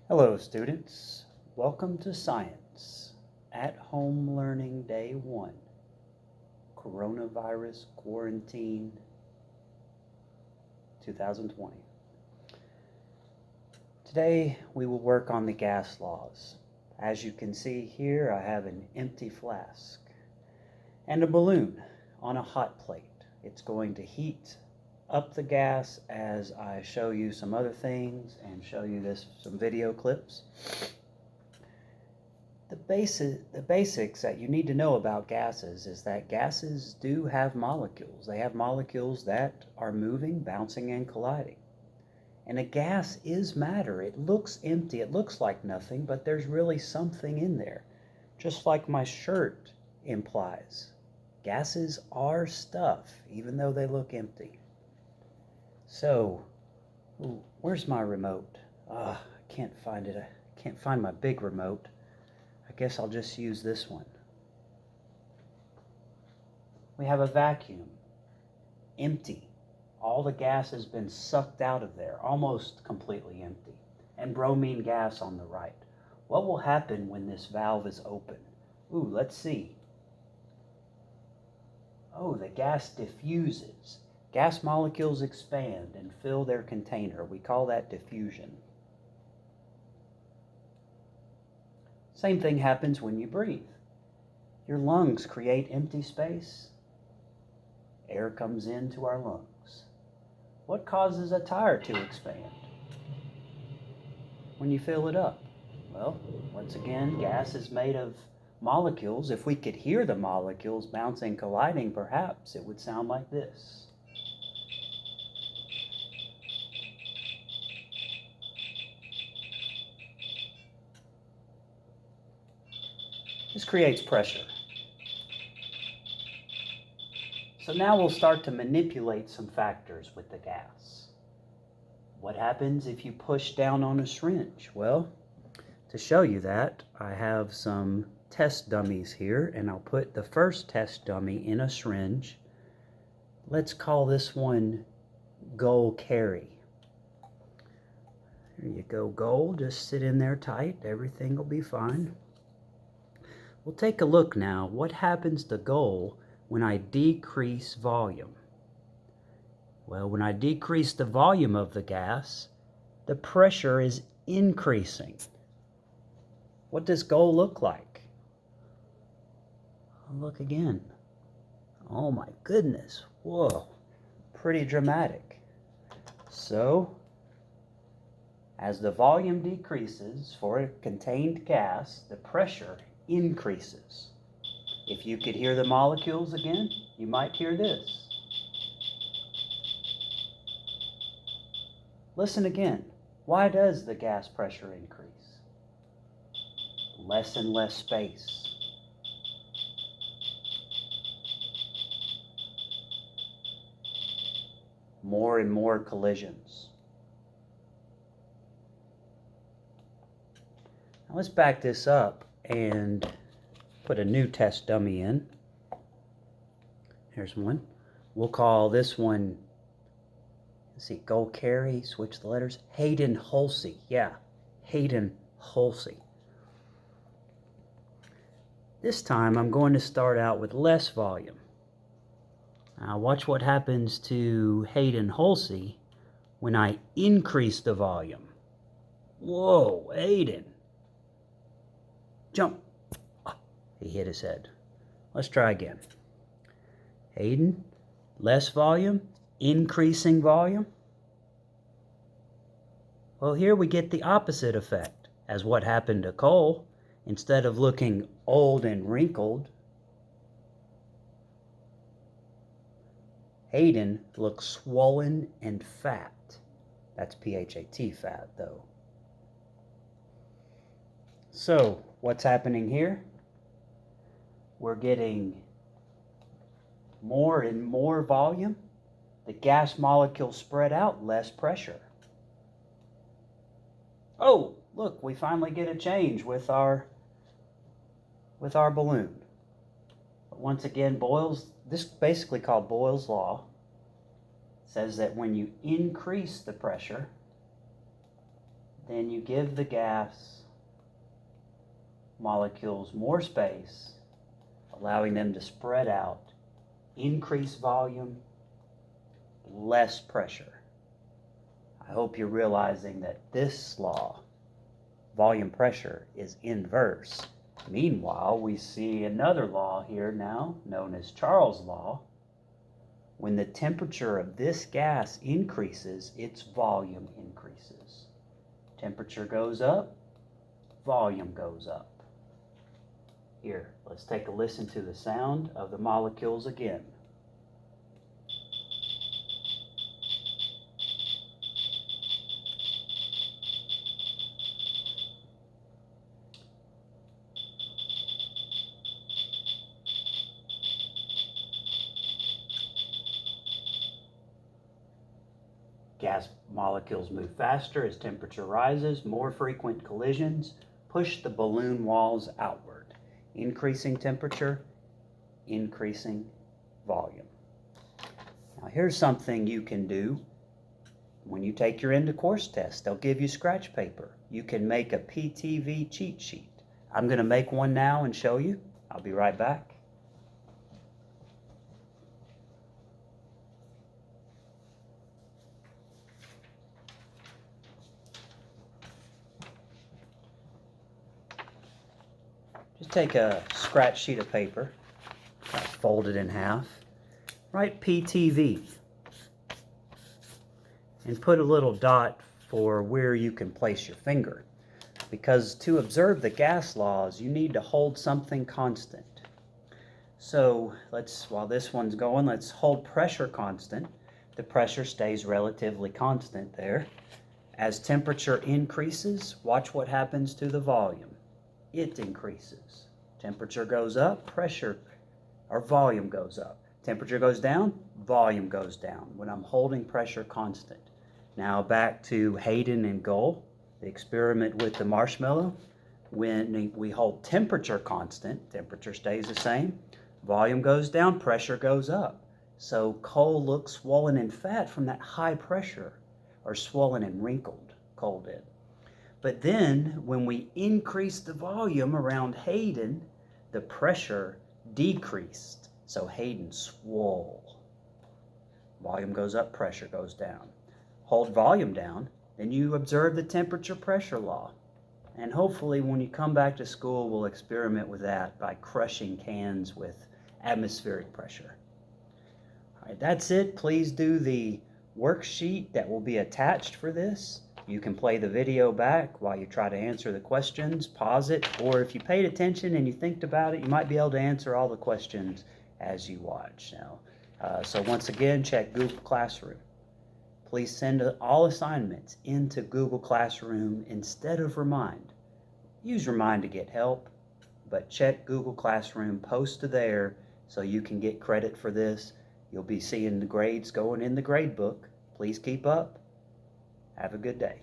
Hello students, welcome to Science at Home Learning Day 1, Coronavirus Quarantine 2020. Today we will work on the gas laws. As you can see here, I have an empty flask and a balloon on a hot plate. It's going to heat up the gas as I show you some other things and show you some video clips. The basics that you need to know about gases is that gases do have molecules. They have molecules that are moving, bouncing, and colliding. And a gas is matter. It looks empty, it looks like nothing, but there's really something in there. Just like my shirt implies. Gases are stuff, even though they look empty. So, where's my remote? I can't find it. I can't find my big remote. I guess I'll just use this one. We have a vacuum. Empty. All the gas has been sucked out of there, almost completely empty. And bromine gas on the right. What will happen when this valve is open? Let's see. The gas diffuses. Gas molecules expand and fill their container. We call that diffusion. Same thing happens when you breathe. Your lungs create empty space. Air comes into our lungs. What causes a tire to expand? When you fill it up. Well, once again, gas is made of molecules. If we could hear the molecules bouncing, colliding, perhaps it would sound like this. This creates pressure. So now we'll start to manipulate some factors with the gas. What happens if you push down on a syringe? Well, to show you that, I have some test dummies here, and I'll put the first test dummy in a syringe. Let's call this one Goal Carry. There you go, Goal. Just sit in there tight. Everything will be fine. We'll take a look now. What happens to Goal when I decrease volume? Well, when I decrease the volume of the gas, the pressure is increasing. What does Goal look like? Look again. Oh my goodness. Whoa. Pretty dramatic. So, as the volume decreases for a contained gas, the pressure increases. If you could hear the molecules again, you might hear this. Listen again. Why does the gas pressure increase? Less and less space. More and more collisions. Now let's back this up and put a new test dummy in. Here's one. We'll call this one, let's see, Goal Carry, switch the letters, Hayden Hulsey. Yeah, Hayden Hulsey. This time I'm going to start out with less volume. Now watch what happens to Hayden Hulsey when I increase the volume. Whoa, Hayden. Jump. He hit his head. Let's try again. Hayden, less volume, increasing volume. Well, here we get the opposite effect as what happened to Cole. Instead of looking old and wrinkled, Hayden looks swollen and fat. That's PHAT fat, though. So, what's happening here? We're getting more and more volume. The gas molecules spread out, less pressure. Oh, look, we finally get a change with our balloon. But once again, this is basically called Boyle's Law. It says that when you increase the pressure, then you give the gas molecules more space, allowing them to spread out, increase volume, less pressure. I hope you're realizing that this law, volume pressure, is inverse. Meanwhile, we see another law here now, known as Charles' law. When the temperature of this gas increases, its volume increases. Temperature goes up, volume goes up. Here, let's take a listen to the sound of the molecules again. Gas molecules move faster as temperature rises. More frequent collisions push the balloon walls outward, increasing temperature, increasing volume. Now here's something you can do when you take your end of course test. They'll give you scratch paper. You can make a PTV cheat sheet. I'm going to make one now and show you. I'll be right back. Just take a scratch sheet of paper, fold it in half, write PTV, and put a little dot for where you can place your finger. Because to observe the gas laws, you need to hold something constant. So while this one's going, let's hold pressure constant. The pressure stays relatively constant there. As temperature increases, watch what happens to the volume. It increases. Temperature goes up, pressure or volume goes up. Temperature goes down, volume goes down when I'm holding pressure constant. Now back to Hayden and Goal, the experiment with the marshmallow. When we hold temperature constant, temperature stays the same, volume goes down, pressure goes up. So Cole looks swollen and fat from that high pressure, or swollen and wrinkled, Cole did. But then when we increased the volume around Hayden, the pressure decreased. So Hayden swole. Volume goes up, pressure goes down. Hold volume down, then you observe the temperature pressure law. And hopefully when you come back to school, we'll experiment with that by crushing cans with atmospheric pressure. All right, that's it. Please do the worksheet that will be attached for this. You can play the video back while you try to answer the questions, pause it, or if you paid attention and you think about it, you might be able to answer all the questions as you watch. Now, so once again, check Google Classroom. Please send all assignments into Google Classroom instead of Remind. Use Remind to get help, but check Google Classroom, post to there so you can get credit for this. You'll be seeing the grades going in the grade book. Please keep up. Have a good day.